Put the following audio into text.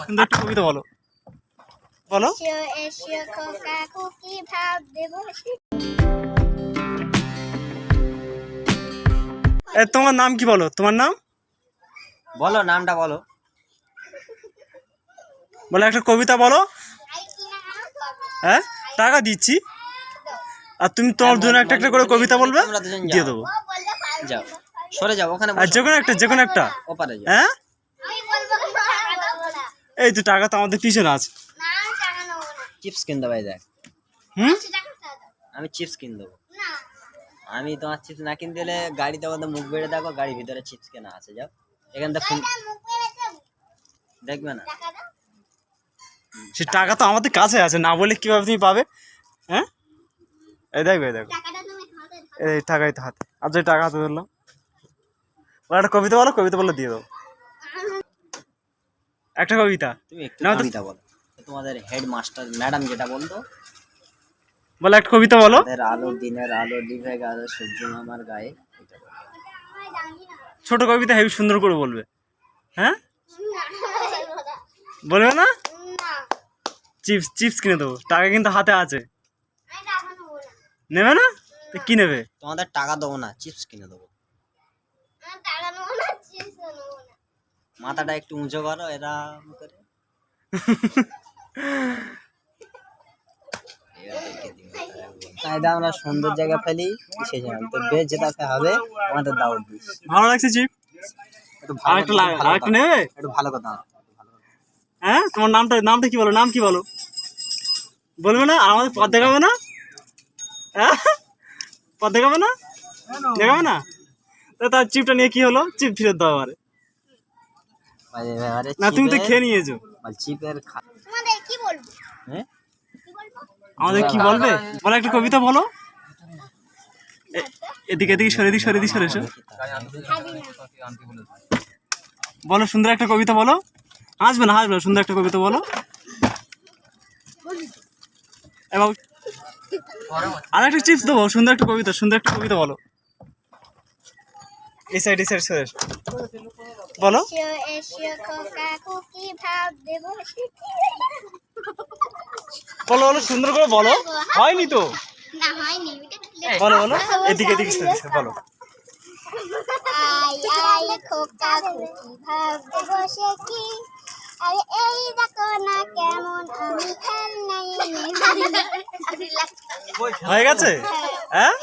সুন্দর একটা কবিতা বলো বলো। তোমার নাম কি বলো? তোমার নাম বলো, নামটা বলো। বলো একটা কবিতা বলো। হ্যাঁ টাকা দিচ্ছি, আর তুমি তোমার জন্য একটা একটা করে কবিতা বলবে, দিয়ে দেবো। যাও, সরে যাও, ওখানে আর যে কোনো একটা ওপারে যাও। হ্যাঁ এই তো টাকা তো আমাদের পিছনে আছে। চিপস কিনে দেবো, দেখ। আমি চিপস কিনে দেবো। আমি তোমার চিপস না কিনতে দিলে গাড়িতে আমাদের মুখ বেড়ে দেখো, গাড়ির ভিতরে চিপস কেনা আছে। যাও এখান থেকে দেখবে না। সে টাকা তো আমাদের কাছে আছে, না বলে কিভাবে তুমি পাবে? হ্যাঁ এই দেখো এই দেখো, এই টাকাই তো হাতে। আর যে টাকা হাতে ধরলো, একটা কবিতা বলো, কবিতা বলে দিয়ে দেবো একটা কবিতা। তুমি একটু কবিতা বলো, তোমাদের হেডমাস্টার ম্যাডাম যেটা বলতো। বলো একটা কবিতা বলো। আলো, দিনের আলো, দিবে গেল সূর্য আমার গায়ে। ছোট কবিতা হেবি সুন্দর করে বলবে। হ্যাঁ বলবে না? চিপস চিপস কিনে দেবো, টাকা কিন্তু হাতে আছে। নেবে না? কি নেবে? তোমাদের টাকা দেবো না, চিপস কিনে দেবো। মাথাটা একটু উঁচু করো, এরা করে। আমরা সুন্দর জায়গা ফেলি, সেই সময় তো বেশ যেতে হবে আমাদের দাওয়াত দিস। ভালো লাগছে চিপ? আরেকটা নেবে? একটু ভালো কথা। হ্যাঁ তোমার নামটা কি বলো? নাম কি বলো? বলবে না? আমাদের পথ দেখাবে না? হ্যাঁ পথ দেখাবে না? দেখাবে না? তার চিপটা নিয়ে কি হলো? চিপ ফেরত দাও আরে। না তুমি তো খেয়ে নিয়েছো। চিপের হ্যাঁ আমাদের কি বলবে? বলো একটা কবিতা বলো। এদিকে সরে এসো। বলো সুন্দর একটা কবিতা বলো। হাসবে না সুন্দর একটা কবিতা বলো। আর একটা চিপস দেবো, সুন্দর একটা কবিতা বলো। এই সাইড সরে এসো। বলো বলো সুন্দর করে বলো। হয়নি তো, বলো এদিকে সরে এসো বলো। হয়ে গেছে? হ্যাঁ